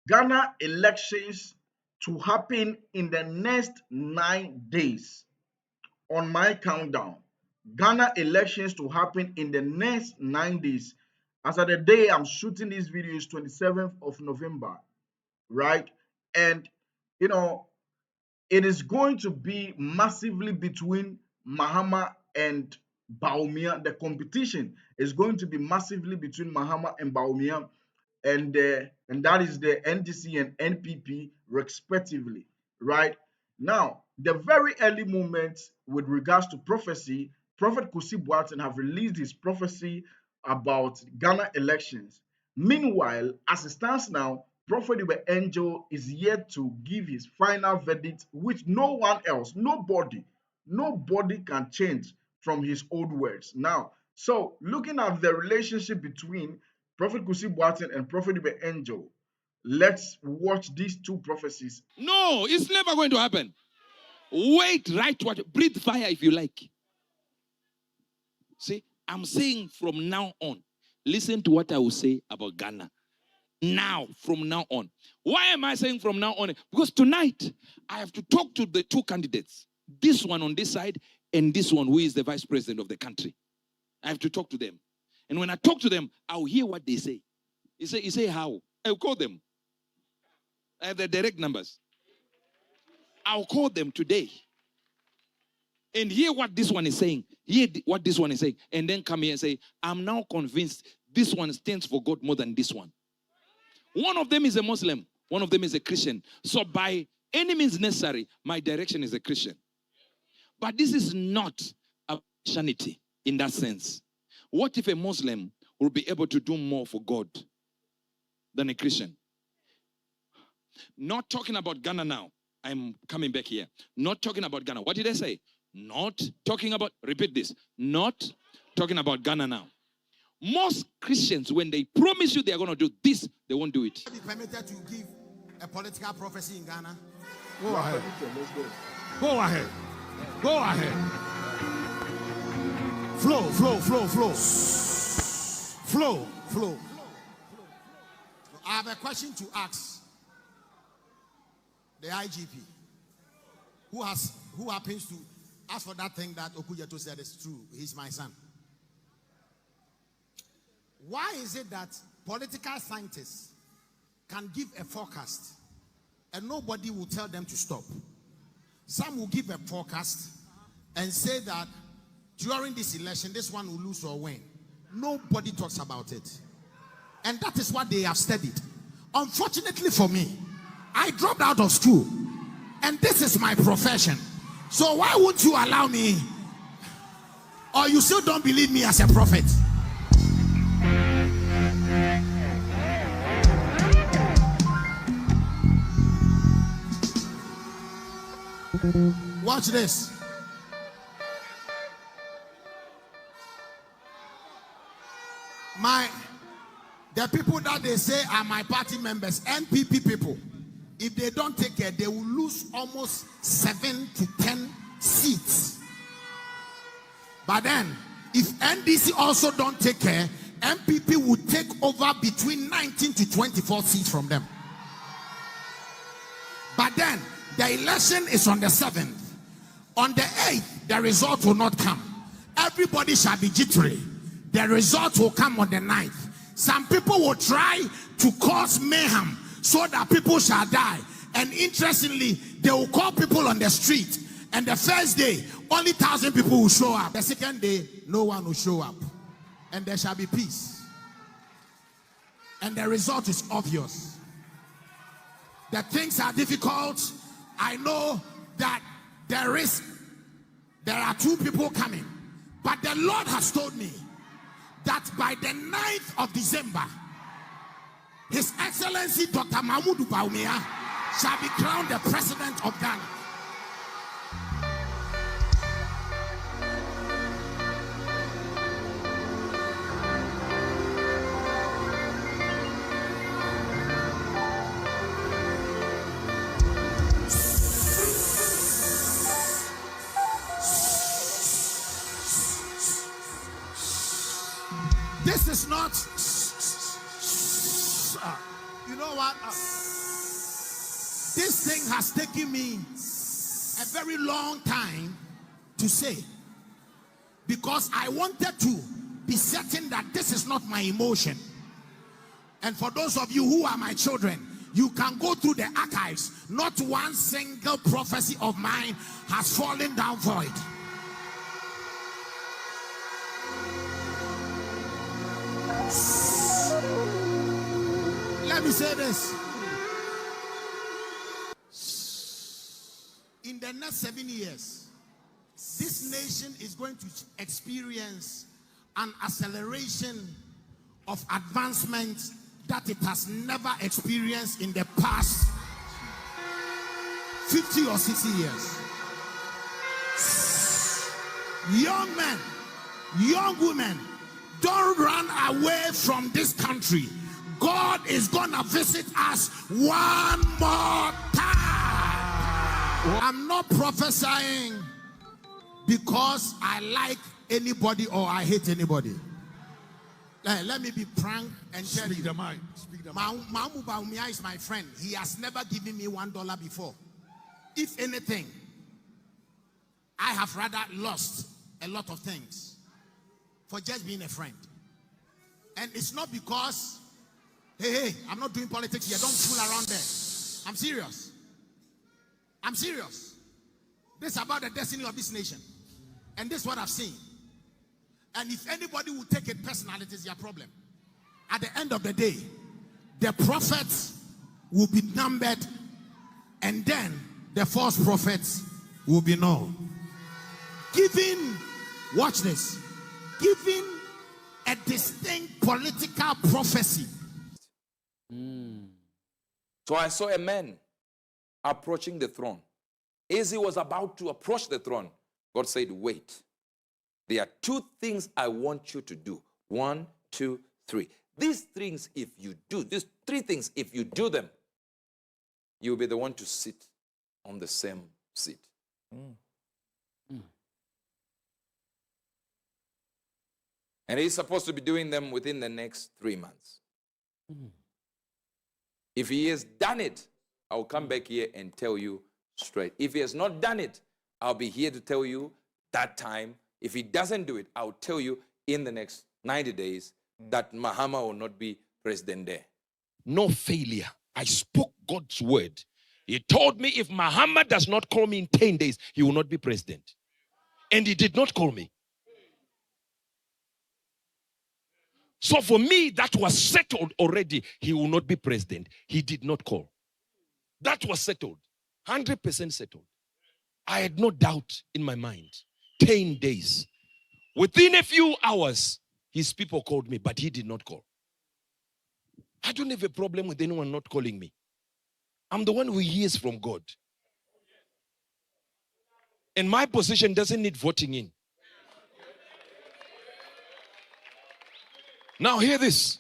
Ghana elections to happen in the next 9 days. On my countdown, Ghana elections to happen in the next 9 days. As of the day I'm shooting this video is 27th of November, right? And you know, it is going to be massively between Mahama and BAWUMIA. The competition is going to be massively between Mahama and BAWUMIA, and that is the NDC and NPP respectively, right? Now, the very early moments with regards to prophecy, Prophet Kusi Boateng have released his prophecy about Ghana elections. Meanwhile, as it stands now, Prophet Ibe Angel is yet to give his final verdict, which no one else, nobody can change from his old words. Now, so looking at the relationship between Prophet Kusi Boateng and Prophet Ibe Angel, let's watch these two prophecies. No, it's never going to happen. Wait, right? What? Breathe fire if you like. See, I'm saying from now on, listen to what I will say about Ghana. Now, from now on. Why am I saying from now on? Because tonight, I have to talk to the two candidates. This one on this side and this one who is the vice president of the country. I have to talk to them. And when I talk to them, I'll hear what they say. You say how? I'll call them. I have the direct numbers. I'll call them today. And hear what this one is saying. Hear what this one is saying. And then come here and say, I'm now convinced this one stands for God more than this one. One of them is a Muslim. One of them is a Christian. So by any means necessary, my direction is a Christian. But this is not a Christianity in that sense. What if a Muslim will be able to do more for God than a Christian? Not talking about Ghana now. I'm coming back here. Not talking about Ghana. What did I say? Not talking about, repeat this. Not talking about Ghana now. Most Christians, when they promise you they are going to do this, they won't do it. Be permitted to give a political prophecy in Ghana? Go ahead. Go ahead. Go ahead. Flow, flow, flow, flow. Flow, flow. I have a question to ask the IGP. Who happens to ask for that thing that Okujeto said is true? He's my son. Why is it that political scientists can give a forecast and nobody will tell them to stop? Some will give a forecast and say that during this election, this one will lose or win. Nobody talks about it. And that is what they have studied. Unfortunately for me, I dropped out of school and this is my profession. So why won't you allow me? Or you still don't believe me as a prophet? Watch this. The people that they say are my party members, NPP people, if they don't take care, they will lose almost 7 to 10 seats. But then, if NDC also don't take care, MPP will take over between 19 to 24 seats from them. But then, the election is on the 7th. On the 8th, the result will not come. Everybody shall be jittery. The result will come on the 9th. Some people will try to cause mayhem so that people shall die. And interestingly, they will call people on the street. And the first day, only 1,000 people will show up. The second day, no one will show up. And there shall be peace. And the result is obvious. The things are difficult. I know that there are 2 people coming. But the Lord has told me that by the 9th of December, His Excellency Dr. Mahmoud BAWUMIA shall be crowned the President of Ghana. This is not. You know what? This thing has taken me a very long time to say, because I wanted to be certain that this is not my emotion. And for those of you who are my children, you can go through the archives. Not one single prophecy of mine has fallen down void. Let me say this. In the next 7 years, this nation is going to experience an acceleration of advancement that it has never experienced in the past 50 or 60 years. Young men, young women, don't run away from this country. God is gonna visit us one more time. I'm not prophesying because I like anybody or I hate anybody. Let me be frank and tell you. Speak the mind. BAWUMIA is my friend. He has never given me $1 before. If anything, I have rather lost a lot of things for just being a friend. And it's not because, hey, I'm not doing politics here. Don't fool around there. I'm serious. I'm serious. This is about the destiny of this nation. And this is what I've seen. And if anybody will take it personal, it is their problem. At the end of the day, the prophets will be numbered, and then the false prophets will be known. Giving, watch this, giving a distinct political prophecy. So I saw a man approaching the throne. As he was about to approach the throne, God said, wait. There are 2 things I want you to do. 1, 2, 3. These things, if you do, these 3 things, if you do them, you'll be the one to sit on the same seat. And he's supposed to be doing them within the next 3 months. If he has done it, I'll come back here and tell you straight. If he has not done it, I'll be here to tell you that time. If he doesn't do it, I'll tell you in the next 90 days that Mahama will not be president there. No failure. I spoke God's word. He told me if Mahama does not call me in 10 days, he will not be president. And he did not call me. So for me, that was settled already. He will not be president. He did not call. That was settled. 100% settled. I had no doubt in my mind. 10 days. Within a few hours, his people called me, but he did not call. I don't have a problem with anyone not calling me. I'm the one who hears from God. And my position doesn't need voting in. Now hear this.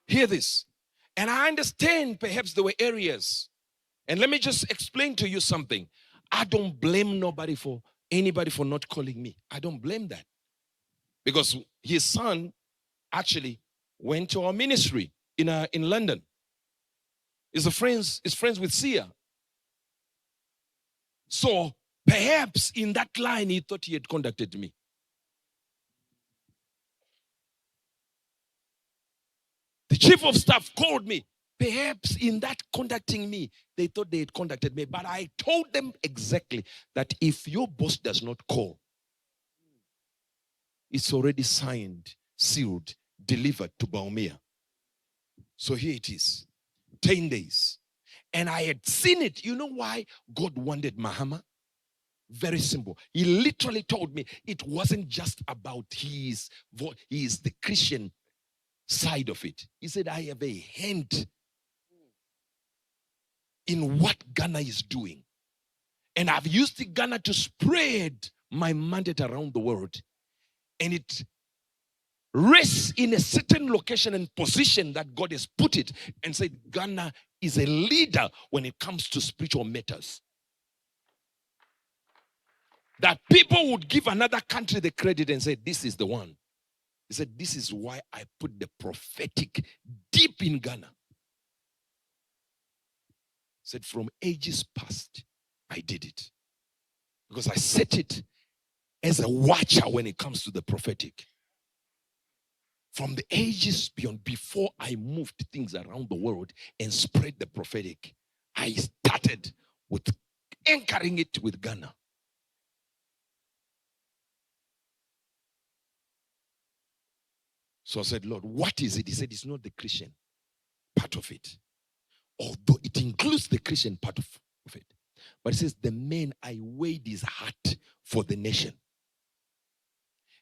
Hear this. And I understand perhaps there were areas. And let me just explain to you something. I don't blame anybody for not calling me. I don't blame that. Because his son actually went to our ministry in London. He's friends with Sia. So perhaps in that line he thought he had contacted me. The chief of staff called me. Perhaps in that contacting me, they thought they had contacted me. But I told them exactly that if your boss does not call, it's already signed, sealed, delivered to BAWUMIA. So here it is. 10 days. And I had seen it. You know why God wanted Mahama? Very simple. He literally told me it wasn't just about his the Christian side of it. He said, I have a hand in what Ghana is doing. And I've used the Ghana to spread my mandate around the world. And it rests in a certain location and position that God has put it, and said Ghana is a leader when it comes to spiritual matters. That people would give another country the credit and say, this is the one. He said, this is why I put the prophetic deep in Ghana. He said, from ages past, I did it. Because I set it as a watcher when it comes to the prophetic. From the ages beyond, before I moved things around the world and spread the prophetic, I started with anchoring it with Ghana. So I said, Lord, what is it? He said, it's not the Christian part of it. Although it includes the Christian part of it. But it says, the man, I weighed his heart for the nation.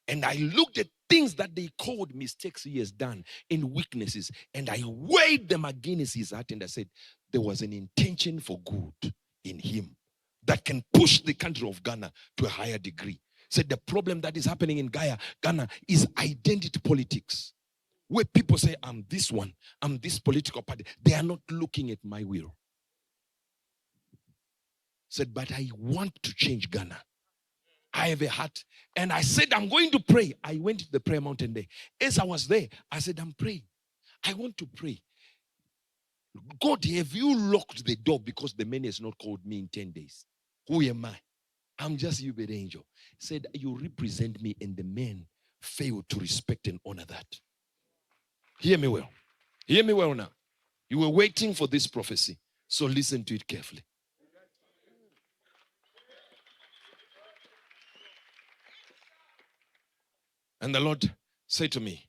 And I looked at things that they called mistakes he has done and weaknesses. And I weighed them against his heart. And I said, there was an intention for good in him that can push the country of Ghana to a higher degree. Said the problem that is happening in Ghana is identity politics. Where people say, I'm this one, I'm this political party. They are not looking at my will. Said, but I want to change Ghana. I have a heart. And I said, I'm going to pray. I went to the prayer mountain there. As I was there, I said, I'm praying. I want to pray. God, have you locked the door because the man has not called me in 10 days? Who am I? I'm just you, bed angel. He said, you represent me, and the men failed to respect and honor that. Hear me well. Hear me well now. You were waiting for this prophecy, so listen to it carefully. And the Lord said to me,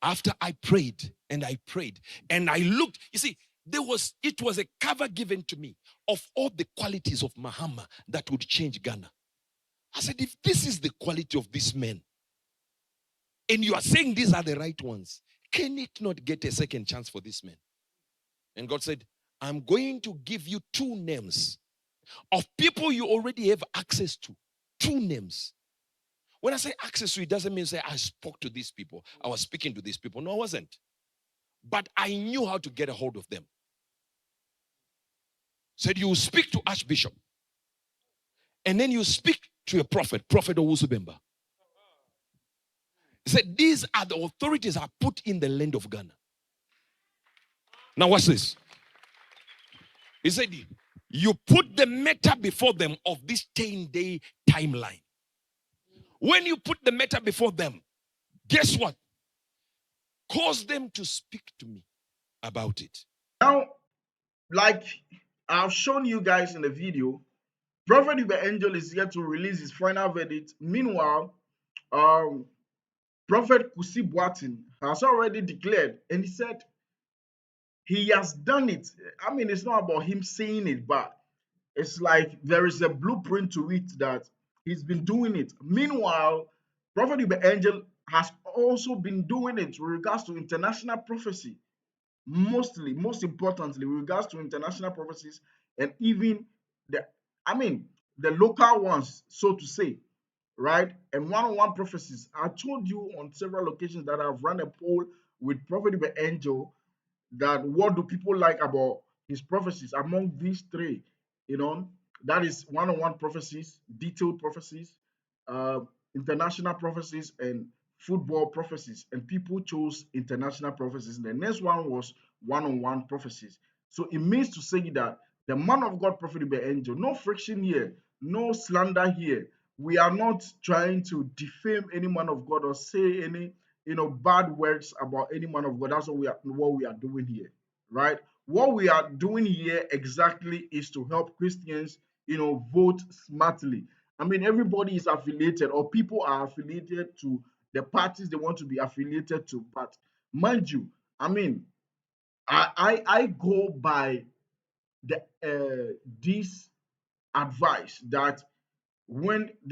after I prayed and I prayed and I looked, you see, it was a cover given to me of all the qualities of Mahama that would change Ghana. I said, if this is the quality of this man, and you are saying these are the right ones, can it not get a second chance for this man? And God said, I'm going to give you 2 names of people you already have access to. 2 names. When I say access to, it doesn't mean say I spoke to these people. I was speaking to these people. No, I wasn't. But I knew how to get a hold of them. Said you speak to Archbishop. And then you speak to a prophet, Prophet Owusu-Bemba. He said, these are the authorities I put in the land of Ghana. Now watch this. He said, you put the matter before them of this 10-day timeline. When you put the matter before them, guess what? Cause them to speak to me about it. Now, like I've shown you guys in the video, Prophet Ibe Angel is here to release his final verdict. Meanwhile, Prophet Kusi Boateng has already declared, and he said he has done it. I mean, it's not about him saying it, but it's like there is a blueprint to it that he's been doing it. Meanwhile, Prophet Ibe Angel has also been doing it with regards to international prophecy. Most importantly, with regards to international prophecies and even the local ones, so to say, right? And one-on-one prophecies. I told you on several occasions that I've run a poll with Prophet Ibe Angel that what do people like about his prophecies among these 3, that is one-on-one prophecies, detailed prophecies, uh, international prophecies, and football prophecies. And people chose international prophecies. And the next one was one-on-one prophecies. So it means to say that the man of God, Prophet Ibe Angel, no friction here, no slander here. We are not trying to defame any man of God or say any bad words about any man of God. That's what we are doing here, right? What we are doing here exactly is to help Christians, vote smartly. I mean, everybody is affiliated, or people are affiliated to the parties they want to be affiliated to. But mind you, I mean, I go by this advice that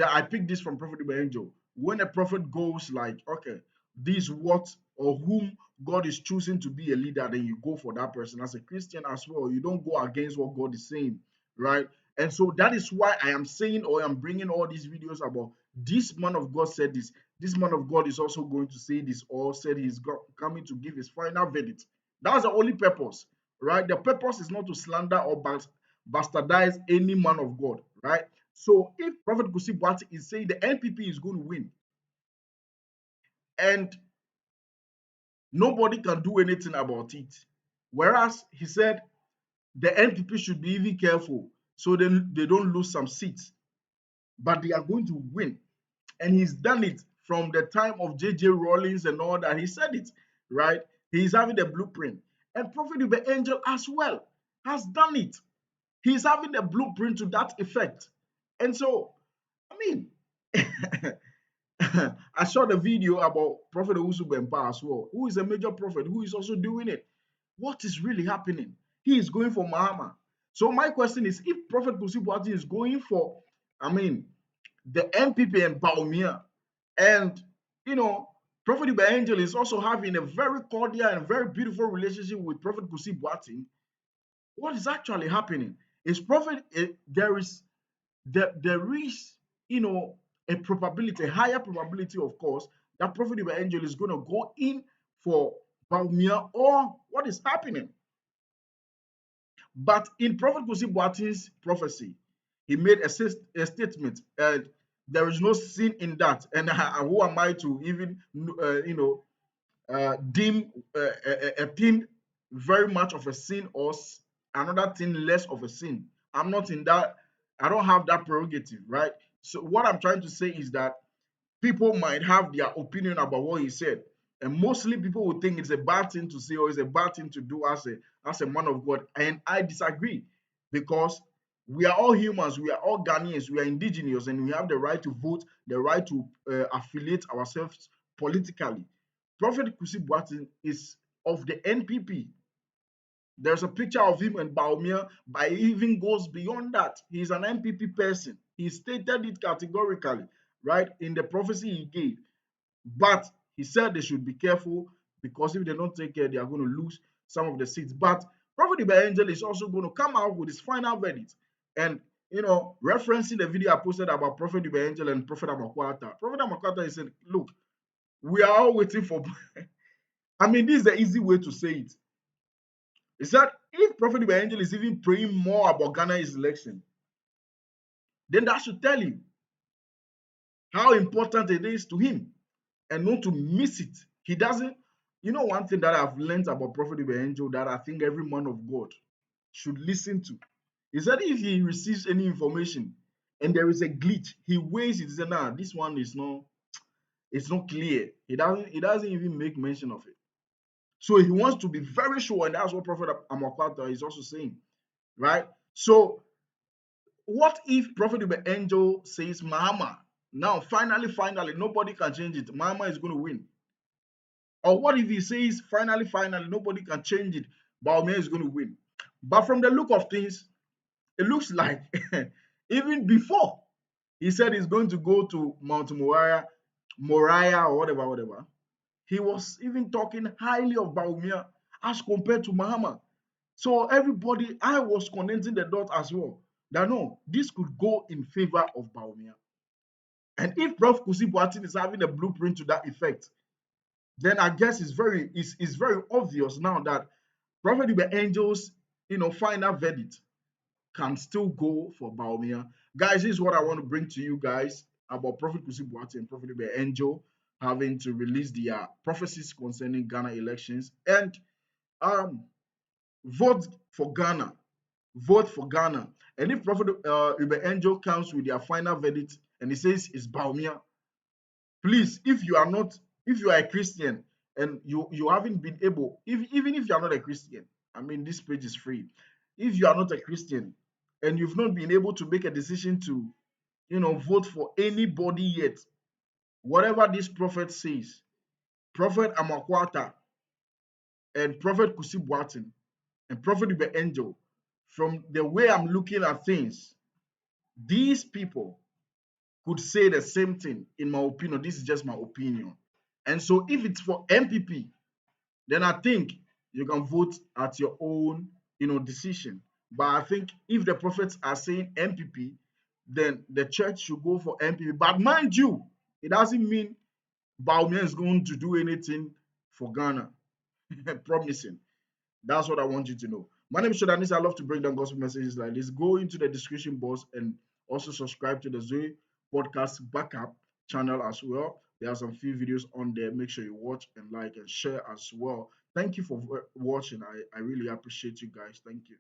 I picked this from Prophet Ibe Angel. When a prophet goes like, okay, this what or whom God is choosing to be a leader, then you go for that person. As a Christian as well, you don't go against what God is saying, right? And so that is why I am saying, or I'm bringing all these videos about this man of God said this. This man of God is also going to say this, or said he's coming to give his final verdict. That's the only purpose, right? The purpose is not to slander or bastardize any man of God, right? So if Prophet Kusi Boateng is saying the NPP is going to win, and nobody can do anything about it. Whereas he said the NPP should be even careful so they don't lose some seats, but they are going to win. And he's done it from the time of J.J. Rawlings and all that. He said it, right? He's having the blueprint. And Prophet Ibe Angel as well has done it. He's having the blueprint to that effect. And so, I mean, I saw the video about Prophet Owusu Bempah as well, who is a major prophet, who is also doing it. What is really happening? He is going for mahama. So my question is, if Prophet Kusi Boateng is going for, I mean, the NPP and BAWUMIA, and Prophet Ibe Angel is also having a very cordial and very beautiful relationship with Prophet Kusi Boateng, what is actually happening? Is Prophet there is a probability, a higher probability, of course, that Prophet Ibe Angel is going to go in for BAWUMIA, or what is happening? But in Prophet Kusi Boateng's prophecy, he made a statement, and there is no sin in that. And who am I to even, deem a thing very much of a sin, or another thing less of a sin? I'm not in that. I don't have that prerogative, right? So what I'm trying to say is that people might have their opinion about what he said, and mostly people would think it's a bad thing to say or it's a bad thing to do as a man of God. And I disagree, because we are all humans, we are all Ghanaians, we are indigenous, and we have the right to vote, the right to affiliate ourselves politically. Prophet Kusi Boateng is of the NPP. There's a picture of him and BAWUMIA, but he even goes beyond that. He's an NPP person. He stated it categorically, right, in the prophecy he gave. But he said they should be careful, because if they don't take care, they are going to lose some of the seats. But Prophet Ibe Angel is also going to come out with his final verdict. And, referencing the video I posted about Prophet Ibe Angel and Prophet Amakwata. Prophet Amakwata, he said, look, we are all waiting for, I mean, this is the easy way to say it. He said, if Prophet Ibe Angel is even praying more about Ghana's election, then that should tell you how important it is to him, and not to miss it. He doesn't, one thing that I've learned about Prophet Ibe Angel that I think every man of God should listen to, is that if he receives any information and there is a glitch, he weighs it and says, nah, this one is not, it's not clear. He doesn't even make mention of it. So he wants to be very sure, and that's what Prophet Amakwata is also saying, right? So what if Prophet Ibe Angel says mahama? Now, finally, nobody can change it. Mahama is going to win. Or what if he says finally, nobody can change it, BAWUMIA is going to win? But from the look of things, it looks like even before he said he's going to go to Mount Moriah, or whatever, he was even talking highly of BAWUMIA as compared to mahama. So everybody, I was connecting the dots as well, that no, this could go in favor of BAWUMIA. And if Prof Kusi Boateng is having a blueprint to that effect, then I guess it's very obvious now that Prophet Ibe Angel's final verdict can still go for BAWUMIA. Guys, this is what I want to bring to you guys about Prophet Kusi Boateng and Prophet Ibe Angel having to release their prophecies concerning Ghana elections. And vote for Ghana. Vote for Ghana. And if Prophet Ibe Angel comes with their final verdict and he says it's BAWUMIA, please, if you are a Christian and you haven't been able, even if you are not a Christian, I mean, this page is free. If you are not a Christian and you've not been able to make a decision to, vote for anybody yet, whatever this prophet says, Prophet Amakwata and Prophet Kusi Boateng and Prophet Ibe Angel, from the way I'm looking at things, these people could say the same thing, in my opinion. This is just my opinion. And so if it's for MPP, then I think you can vote at your own, decision. But I think if the prophets are saying MPP, then the church should go for MPP. But mind you, it doesn't mean BAWUMIA is going to do anything for Ghana. Promising. That's what I want you to know. My name is Shodanis. I love to bring down gospel messages like this. Go into the description box and also subscribe to the Zoe Podcast Backup channel as well. There are some few videos on there. Make sure you watch and like and share as well. Thank you for watching. I really appreciate you guys. Thank you.